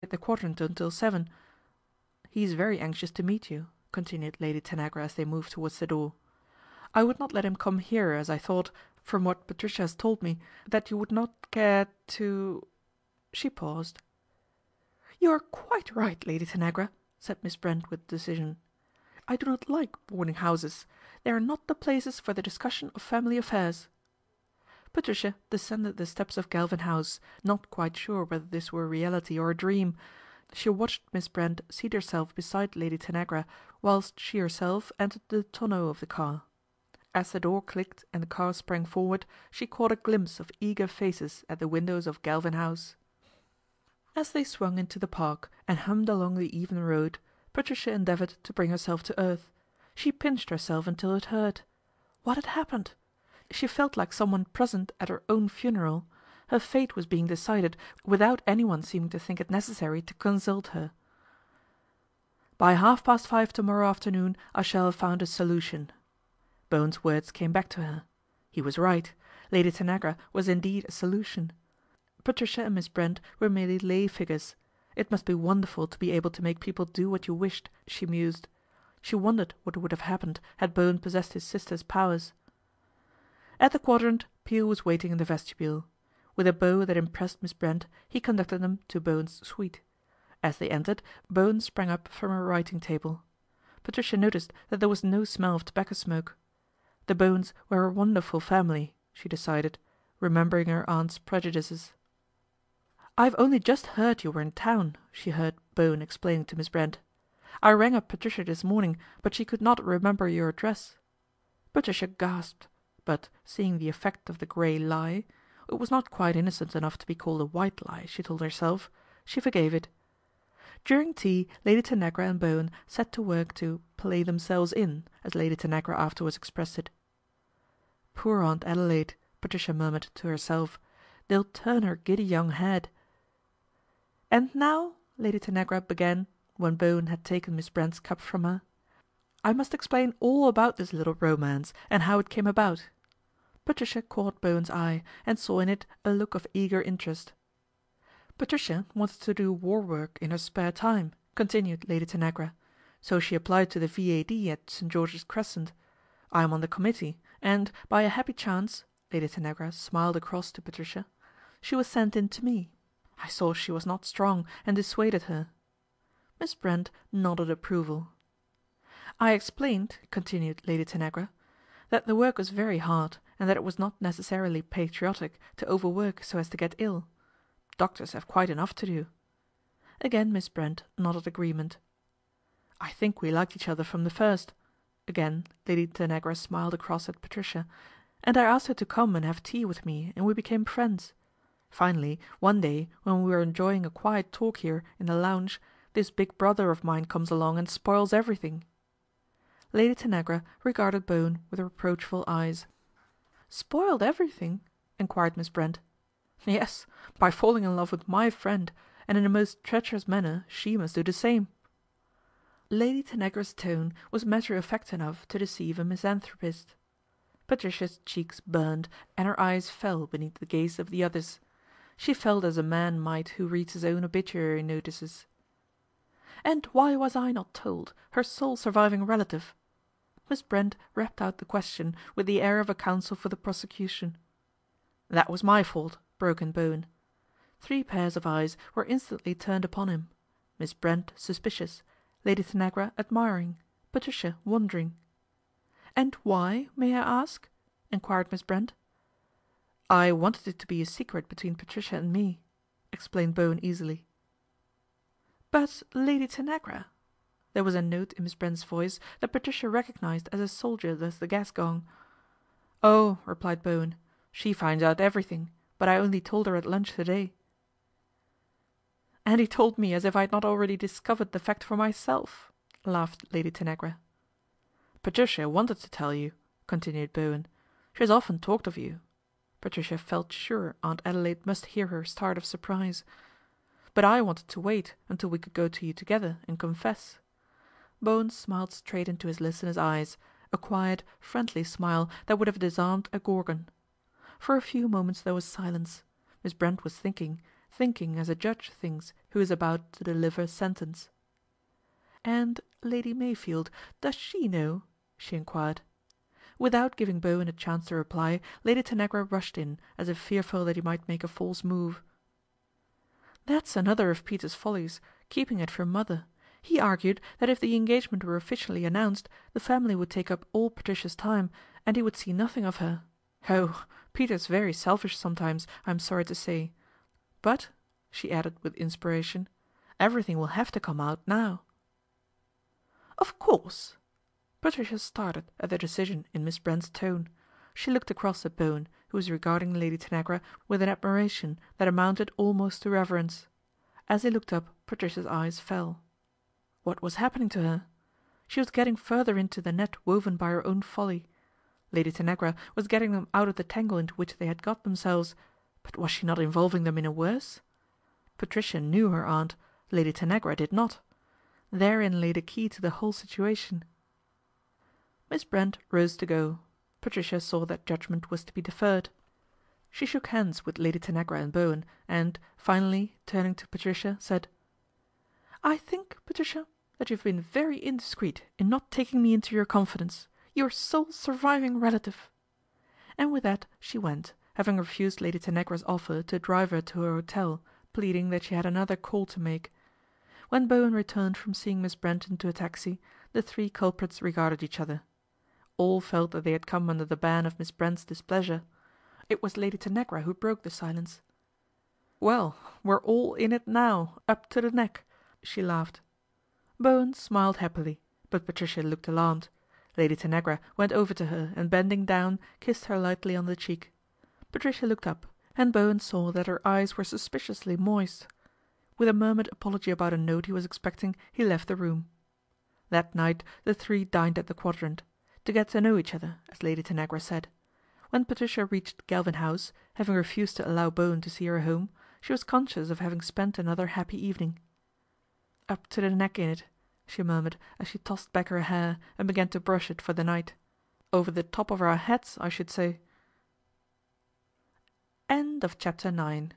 at the Quadrant until 7. He is very anxious to meet you," continued Lady Tanagra as they moved towards the door. " I would not let him come here as I thought, from what Patricia has told me, that you would not care to " She paused. " You are quite right, Lady Tanagra," said Miss Brent with decision. " I do not like boarding houses. They are not the places for the discussion of family affairs." Patricia descended the steps of Galvin House, not quite sure whether this were reality or a dream. She watched Miss Brent seat herself beside Lady Tanagra, whilst she herself entered the tonneau of the car. As the door clicked and the car sprang forward, she caught a glimpse of eager faces at the windows of Galvin House. As they swung into the Park and hummed along the even road, Patricia endeavoured to bring herself to earth. She pinched herself until it hurt. What had happened? She felt like someone present at her own funeral. Her fate was being decided without anyone seeming to think it necessary to consult her. " By 5:30 to-morrow afternoon I shall have found a solution." Bowen's words came back to her. He was right. Lady Tanagra was indeed a solution. Patricia and Miss Brent were merely lay figures. It must be wonderful to be able to make people do what you wished, she mused. She wondered what would have happened had Bowen possessed his sister's powers. At the Quadrant, Peel was waiting in the vestibule. With a bow that impressed Miss Brent, he conducted them to Bowen's suite. As they entered, Bowen sprang up from her writing table. Patricia noticed that there was no smell of tobacco smoke. The Bowens were a wonderful family, she decided, remembering her aunt's prejudices. " I've only just heard you were in town," she heard Bowen explaining to Miss Brent. " I rang up Patricia this morning, but she could not remember your address." Patricia gasped, but seeing the effect of the grey lie — it was not quite innocent enough to be called a white lie, she told herself — she forgave it. During tea Lady Tanagra and Bowen set to work to " play themselves in," as Lady Tanagra afterwards expressed it. " Poor Aunt Adelaide," Patricia murmured to herself, " they'll turn her giddy young head." " And now," Lady Tanagra began, when Bowen had taken Miss Brent's cup from her, " I must explain all about this little romance and how it came about." Patricia caught Bowen's eye and saw in it a look of eager interest. " Patricia wanted to do war work in her spare time," continued Lady Tanagra, " so she applied to the V.A.D. at St. George's Crescent. I am on the committee, and, by a happy chance," Lady Tanagra smiled across to Patricia, " she was sent in to me. I saw she was not strong and dissuaded her." Miss Brent nodded approval. " I explained," continued Lady Tanagra, " that the work was very hard and that it was not necessarily patriotic to overwork so as to get ill. Doctors have quite enough to do." Again Miss Brent nodded agreement. " I think we liked each other from the first." Again Lady Tanagra smiled across at Patricia, " and I asked her to come and have tea with me and we became friends. Finally, one day when we were enjoying a quiet talk here in the lounge, this big brother of mine comes along and spoils everything." Lady Tanagra regarded Bowen with reproachful eyes. " Spoiled everything ?" enquired Miss Brent. " Yes, by falling in love with my friend, and in a most treacherous manner she must do the same." Lady Tanagra's tone was matter of fact enough to deceive a misanthropist. Patricia's cheeks burned and her eyes fell beneath the gaze of the others. She felt as a man might who reads his own obituary notices. " And why was I not told, her sole surviving relative?" Miss Brent rapped out the question with the air of a counsel for the prosecution. " That was my fault," broke in Bowen. Three pairs of eyes were instantly turned upon him, Miss Brent suspicious, Lady Tanagra admiring, Patricia wondering. " And why, may I ask ?" enquired Miss Brent. " I wanted it to be a secret between Patricia and me," explained Bowen easily. " But, Lady Tanagra," there was a note in Miss Brent's voice that Patricia recognised as a soldier does the gas gong. " Oh !" replied Bowen, " she finds out everything, but I only told her at lunch to day." " And he told me as if I had not already discovered the fact for myself," laughed Lady Tanagra. " Patricia wanted to tell you," continued Bowen. " She has often talked of you." Patricia felt sure Aunt Adelaide must hear her start of surprise. " But I wanted to wait until we could go to you together and confess." Bowen smiled straight into his listener's eyes, a quiet, friendly smile that would have disarmed a Gorgon. For a few moments there was silence. Miss Brent was thinking, thinking as a judge thinks who is about to deliver sentence. "And Lady Mayfield, does she know?" she inquired. Without giving Bowen a chance to reply, Lady Tanagra rushed in, as if fearful that he might make a false move. "That's another of Peter's follies, keeping it from mother. He argued that if the engagement were officially announced, the family would take up all Patricia's time, and he would see nothing of her. Oh, Peter's very selfish sometimes, I'm sorry to say. But," she added with inspiration, "everything will have to come out now." "Of course." Patricia started at the decision in Miss Brent's tone. She looked across at Bowen, who was regarding Lady Tanagra with an admiration that amounted almost to reverence. As he looked up, Patricia's eyes fell. What was happening to her? She was getting further into the net woven by her own folly. Lady Tanagra was getting them out of the tangle into which they had got themselves, but was she not involving them in a worse? Patricia knew her aunt, Lady Tanagra did not. Therein lay the key to the whole situation. Miss Brent rose to go. Patricia saw that judgment was to be deferred. She shook hands with Lady Tanagra and Bowen, and, finally, turning to Patricia, said, "I think, Patricia, that you have been very indiscreet in not taking me into your confidence, your sole surviving relative." And with that she went, having refused Lady Tanagra's offer to drive her to her hotel, pleading that she had another call to make. When Bowen returned from seeing Miss Brent into a taxi, the three culprits regarded each other. All felt that they had come under the ban of Miss Brent's displeasure. It was Lady Tanagra who broke the silence. "Well, we're all in it now, up to the neck," she laughed. Bowen smiled happily, but Patricia looked alarmed. Lady Tanagra went over to her and bending down, kissed her lightly on the cheek. Patricia looked up, and Bowen saw that her eyes were suspiciously moist. With a murmured apology about a note he was expecting, he left the room. That night the three dined at the Quadrant. To get to know each other, as Lady Tanagra said. When Patricia reached Galvin House, having refused to allow Bowen to see her home, she was conscious of having spent another happy evening. "Up to the neck in it," she murmured as she tossed back her hair and began to brush it for the night. "Over the top of our heads, I should say." End of chapter 9.